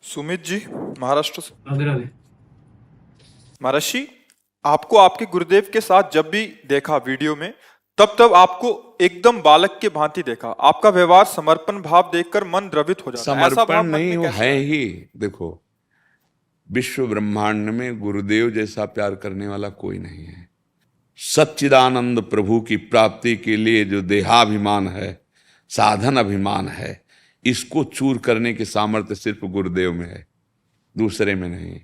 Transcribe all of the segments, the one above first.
सुमित जी, महाराष्ट्र से। राधे राधे। महर्षि जी, आपको आपके गुरुदेव के साथ जब भी देखा वीडियो में, तब तब आपको एकदम बालक के भांति देखा। आपका व्यवहार, समर्पण भाव देखकर मन द्रवित हो जाता है। ऐसा समर्पण भाव मन नहीं, में वो कैसे है आया? ही। देखो, विश्व ब्रह्मांड में गुरुदेव जैसा प्यार करने वाला कोई नहीं है। सच्चिदानंद प्रभु की प्राप्ति के लिए जो देहाभिमान है, साधन अभिमान है, इसको चूर करने की सामर्थ्य सिर्फ गुरुदेव में है, दूसरे में नहीं।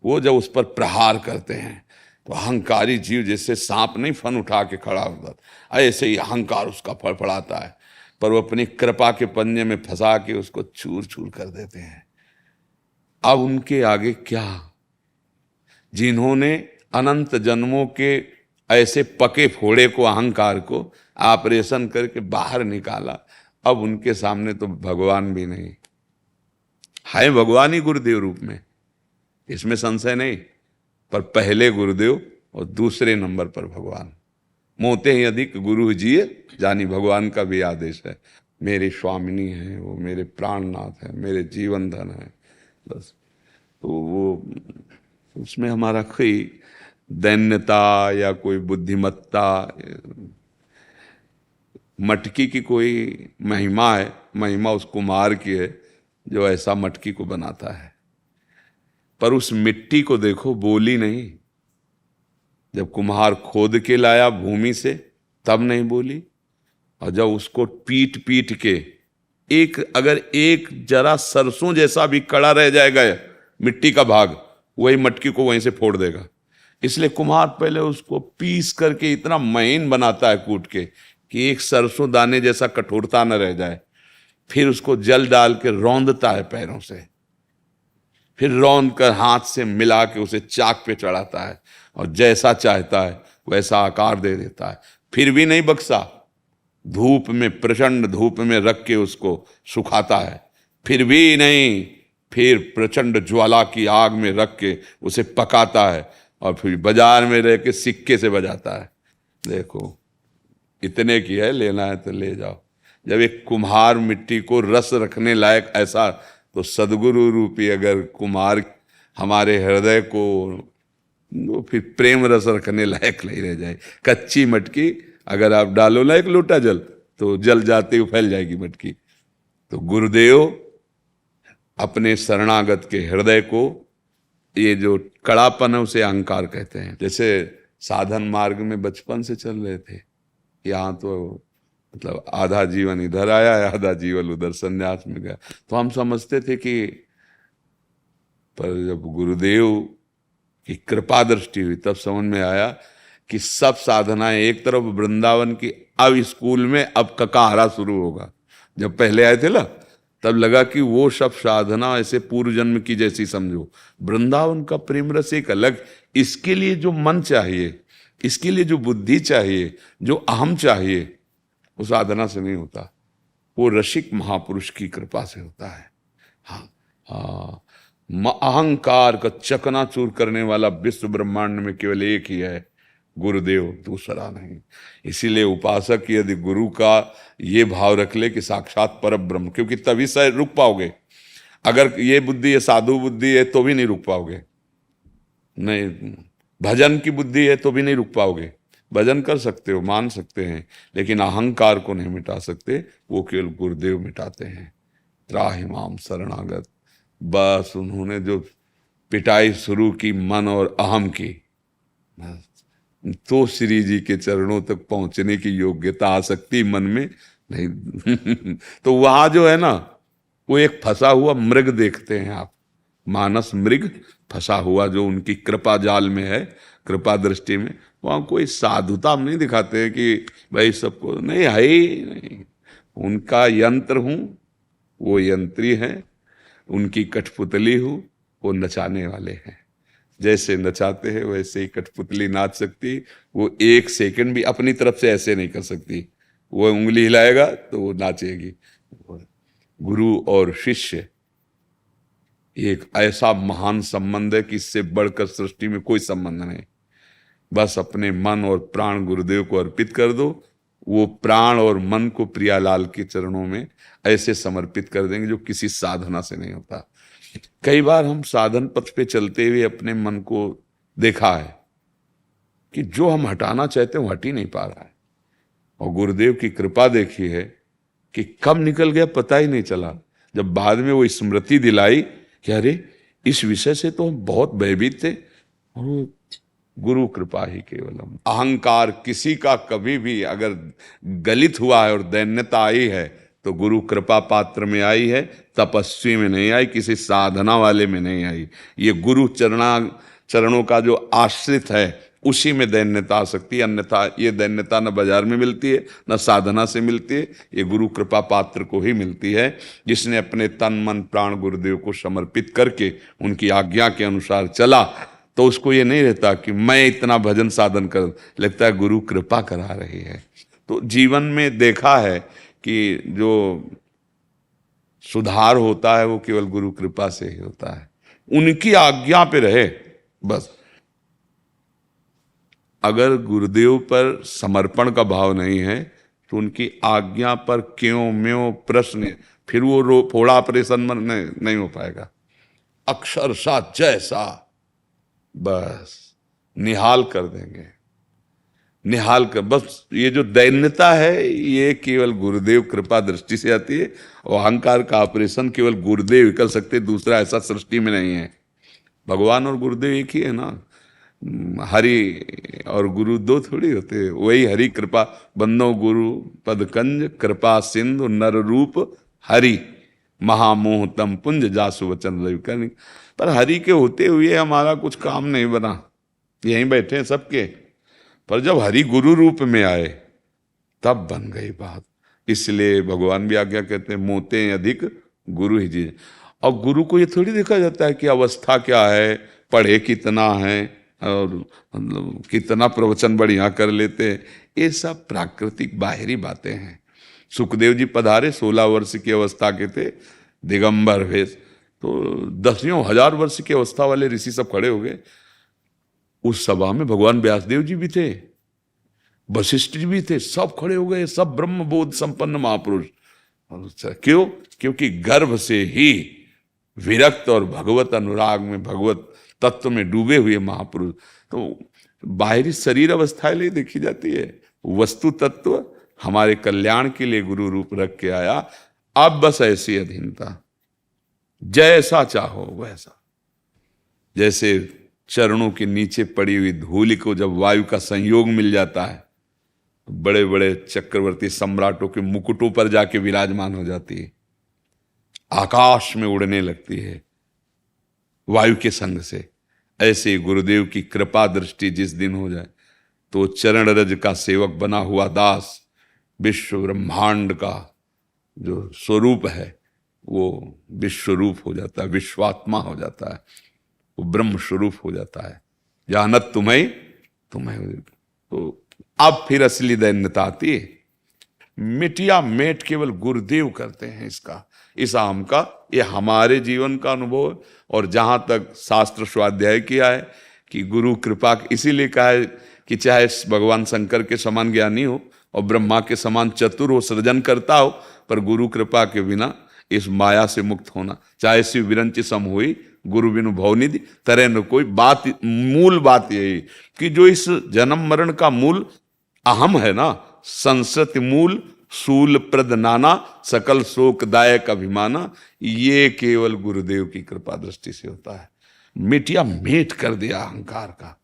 वो जब उस पर प्रहार करते हैं तो अहंकारी जीव जैसे सांप नहीं फन उठा के खड़ा होता, ऐसे ही अहंकार उसका फड़फड़ाता है, पर वो अपनी कृपा के पंजे में फंसा के उसको चूर चूर कर देते हैं। अब उनके आगे क्या? जिन्होंने अनंत जन्मों के ऐसे पके फोड़े को, अहंकार को ऑपरेशन करके बाहर निकाला, अब उनके सामने तो भगवान भी नहीं है। भगवान ही गुरुदेव रूप में, इसमें संशय नहीं। पर पहले गुरुदेव और दूसरे नंबर पर भगवान। मोते ही अधिक गुरु जिए, जानी भगवान का भी आदेश है। मेरे स्वामिनी है, वो मेरे प्राणनाथ है, मेरे जीवन धन है। बस, तो वो उसमें हमारा कोई दैन्यता या कोई बुद्धिमत्ता, मटकी की कोई महिमा है। महिमा उस कुम्हार की है जो ऐसा मटकी को बनाता है। पर उस मिट्टी को देखो, बोली नहीं। जब कुम्हार खोद के लाया भूमि से, तब नहीं बोली। और जब उसको पीट पीट के अगर एक जरा सरसों जैसा भी कड़ा रह जाएगा मिट्टी का भाग, वही मटकी को वहीं से फोड़ देगा। इसलिए कुम्हार पहले उसको पीस करके इतना महीन बनाता है कूट के कि एक सरसों दाने जैसा कठोरता न रह जाए। फिर उसको जल डाल के रौंदता है पैरों से, फिर रौंद कर हाथ से मिला के उसे चाक पे चढ़ाता है और जैसा चाहता है वैसा आकार दे देता है। फिर भी नहीं बक्सा, धूप में, प्रचंड धूप में रख के उसको सुखाता है। फिर भी नहीं, फिर प्रचंड ज्वाला की आग में रख के उसे पकाता है और फिर बाजार में रह के सिक्के से बजाता है। देखो, इतने की है, लेना है तो ले जाओ। जब एक कुम्हार मिट्टी को रस रखने लायक ऐसा, तो सदगुरु रूपी अगर कुम्हार हमारे हृदय को, वो फिर प्रेम रस रखने लायक नहीं रह जाए। कच्ची मटकी अगर आप डालो ना एक लोटा जल, तो जल जाते हुए फैल जाएगी मटकी। तो गुरुदेव अपने शरणागत के हृदय को, ये जो कड़ापन है उसे अहंकार कहते हैं। जैसे साधन मार्ग में बचपन से चल रहे थे, यहाँ तो मतलब आधा जीवन इधर आया है, आधा जीवन उधर संन्यास में गया, तो हम समझते थे कि, पर जब गुरुदेव की कृपा दृष्टि हुई तब समझ में आया कि सब साधनाएं एक तरफ वृंदावन की, अब स्कूल में अब ककाहरा शुरू होगा। जब पहले आए थे ना, तब लगा कि वो सब साधना ऐसे पूर्व जन्म की जैसी समझो। वृंदावन का प्रेम रस एक अलग। इसके लिए जो मन चाहिए, इसके लिए जो बुद्धि चाहिए, जो अहम चाहिए, वो साधना से नहीं होता, वो रसिक महापुरुष की कृपा से होता है। हाँ हाँ, अहंकार का चकनाचूर करने वाला विश्व ब्रह्मांड में केवल एक ही है, गुरुदेव, दूसरा नहीं। इसीलिए उपासक यदि गुरु का ये भाव रख ले कि साक्षात पर ब्रह्म, क्योंकि तभी से रुक पाओगे। अगर ये बुद्धि है, साधु बुद्धि है, तो भी नहीं रुक पाओगे। नहीं, भजन की बुद्धि है तो भी नहीं रुक पाओगे। भजन कर सकते हो, मान सकते हैं, लेकिन अहंकार को नहीं मिटा सकते, वो केवल गुरुदेव मिटाते हैं। त्राहि माम शरणागत, बस उन्होंने जो पिटाई शुरू की मन और अहम की, तो श्री जी के चरणों तक पहुंचने की योग्यता आ सकती मन में नहीं। तो वहां जो है ना, वो एक फंसा हुआ मृग देखते हैं आप, मानस मृग फंसा हुआ जो उनकी कृपा जाल में है, कृपा दृष्टि में। वहां कोई साधुता नहीं दिखाते हैं कि भाई सबको, नहीं है ही नहीं। उनका यंत्र हूं, वो यंत्री हैं, उनकी कठपुतली हूं, वो नचाने वाले हैं। जैसे नचाते हैं वैसे ही कठपुतली नाच सकती। वो एक सेकंड भी अपनी तरफ से ऐसे नहीं कर सकती, वो उंगली हिलाएगा तो वो नाचेगी। गुरु और शिष्य एक ऐसा महान संबंध है कि इससे बढ़कर सृष्टि में कोई संबंध नहीं। बस अपने मन और प्राण गुरुदेव को अर्पित कर दो, वो प्राण और मन को प्रियालाल के चरणों में ऐसे समर्पित कर देंगे जो किसी साधना से नहीं होता। कई बार हम साधन पथ पे चलते हुए अपने मन को देखा है कि जो हम हटाना चाहते हैं वो हट ही नहीं पा रहा है, और गुरुदेव की कृपा देखी है कि कब निकल गया पता ही नहीं चला। जब बाद में वो स्मृति दिलाई कि अरे इस विषय से तो हम बहुत भयभीत थे, और वो गुरु कृपा ही केवलम। अहंकार किसी का कभी भी अगर गलित हुआ है और दैन्यता आई है तो गुरु कृपा पात्र में आई है, तपस्वी में नहीं आई, किसी साधना वाले में नहीं आई। ये गुरु चरणों का जो आश्रित है उसी में दैन्यता आ सकती है, अन्यथा ये दैन्यता न बाजार में मिलती है न साधना से मिलती है, ये गुरु कृपा पात्र को ही मिलती है, जिसने अपने तन मन प्राण गुरुदेव को समर्पित करके उनकी आज्ञा के अनुसार चला। तो उसको ये नहीं रहता कि मैं इतना भजन साधन कर, लगता है गुरु कृपा करा रही है। तो जीवन में देखा है कि जो सुधार होता है वो केवल गुरु कृपा से ही होता है, उनकी आज्ञा पे रहे बस। अगर गुरुदेव पर समर्पण का भाव नहीं है तो उनकी आज्ञा पर क्यों म्यों प्रश्न, फिर वो फोड़ा ऑपरेशन में नहीं हो पाएगा। अक्षरशः जैसा बस निहाल कर देंगे, निहाल कर। बस ये जो दैन्यता है ये केवल गुरुदेव कृपा दृष्टि से आती है, और अहंकार का ऑपरेशन केवल गुरुदेव ही कर सकते, दूसरा ऐसा सृष्टि में नहीं है। भगवान और गुरुदेव एक ही है ना, हरि और गुरु दो थोड़ी होते, वही हरि कृपा बंदो गुरु पदकंज कृपा सिंधु नर रूप हरि महामोह तम पुंज जासु वचन रवि। पर हरि के होते हुए हमारा कुछ काम नहीं बना, यहीं बैठे हैं सबके, पर जब हरि गुरु रूप में आए तब बन गई बात। इसलिए भगवान भी आज्ञा कहते हैं मोते अधिक गुरु ही जी। और गुरु को ये थोड़ी देखा जाता है कि अवस्था क्या है, पढ़े कितना है और मतलब कितना प्रवचन बढ़िया कर लेते हैं, ये सब प्राकृतिक बाहरी बातें हैं। सुखदेव जी पधारे 16 वर्ष की अवस्था के थे, दिगंबर वेश, तो 10,000 वर्ष की अवस्था वाले ऋषि सब खड़े हो गए। उस सभा में भगवान व्यासदेव जी भी थे, वशिष्ठ जी भी थे, सब खड़े हो गए, सब ब्रह्म बोध संपन्न महापुरुष। क्यों? क्योंकि गर्भ से ही विरक्त और भगवत अनुराग में, भगवत तत्व में डूबे हुए महापुरुष। तो बाहरी शरीर अवस्था ले देखी जाती है, वस्तु तत्व हमारे कल्याण के लिए गुरु रूप रख के आया। अब बस ऐसी अधीनता, जैसा चाहो वैसा। जैसे चरणों के नीचे पड़ी हुई धूलि को जब वायु का संयोग मिल जाता है तो बड़े बड़े चक्रवर्ती सम्राटों के मुकुटों पर जाके विराजमान हो जाती है, आकाश में उड़ने लगती है वायु के संग से। ऐसे गुरुदेव की कृपा दृष्टि जिस दिन हो जाए तो चरण रज का सेवक बना हुआ दास विश्व ब्रह्मांड का जो स्वरूप है वो विश्वरूप हो जाता है, विश्वात्मा हो जाता है, वो ब्रह्म स्वरूप हो जाता है। जानत तुम्हें तो अब फिर असली दैन्यता आती है। मिटिया मेट केवल गुरुदेव करते हैं इसका, इस आम का। ये हमारे जीवन का अनुभव है। और जहां तक शास्त्र स्वाध्याय किया है कि गुरु कृपा, इसीलिए कहा है कि चाहे भगवान शंकर के समान ज्ञानी हो और ब्रह्मा के समान चतुर हो, सृजन करता हो, पर गुरु कृपा के बिना इस माया से मुक्त होना, चाहे शिव विरंची सम हुई गुरु बिनु भवनिधि तरह न कोई। बात, मूल बात यही कि जो इस जन्म मरण का मूल अहम है ना, संसति मूल शूल प्रद नाना सकल शोकदायक अभिमाना, ये केवल गुरुदेव की कृपा दृष्टि से होता है। मिटिया मेट कर दिया अहंकार का।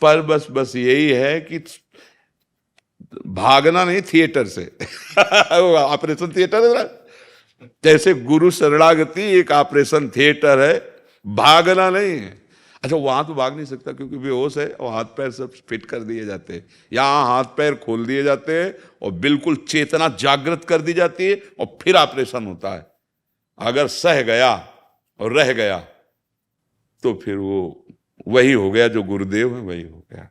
पर बस यही है कि भागना नहीं थिएटर से ऑपरेशन थिएटर है ना, जैसे गुरु शरणागति एक ऑपरेशन थिएटर है, भागना नहीं है। अच्छा, वहां तो भाग नहीं सकता क्योंकि बेहोश है और हाथ पैर सब फिट कर दिए जाते हैं। यहाँ हाथ पैर खोल दिए जाते हैं और बिल्कुल चेतना जागृत कर दी जाती है और फिर ऑपरेशन होता है। अगर सह गया और रह गया तो फिर वो वही हो गया जो गुरुदेव है, वही हो गया।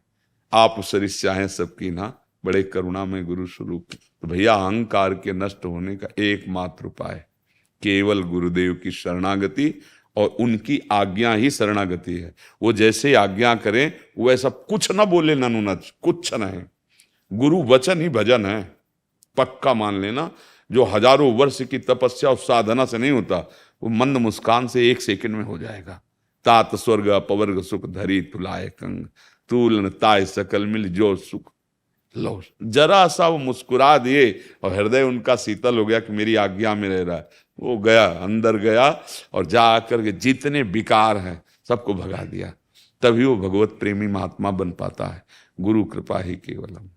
आप सरिस चाहें सबकी ना, बड़े करुणा में गुरु स्वरूप। तो भैया अहंकार के नष्ट होने का एकमात्र उपाय केवल गुरुदेव की शरणागति और उनकी आज्ञा ही शरणागति है। वो जैसे आज्ञा करें वो ऐसा कुछ ना बोले, ननुनच कुछ न है। गुरु वचन ही भजन है, पक्का मान लेना। जो हजारों वर्ष की तपस्या और साधना से नहीं होता, वो मंद मुस्कान से 1 सेकंड में हो जाएगा। तात स्वर्ग अपवर्ग सुख धरी तुलाए कंग, तूलन ताय सकल मिल जो सुख लो। जरा सा वो मुस्कुरा दिए और हृदय उनका शीतल हो गया कि मेरी आज्ञा में रह रहा है। वो गया, अंदर गया और जा करके जितने विकार हैं सबको भगा दिया। तभी वो भगवत प्रेमी महात्मा बन पाता है। गुरु कृपा ही केवलम।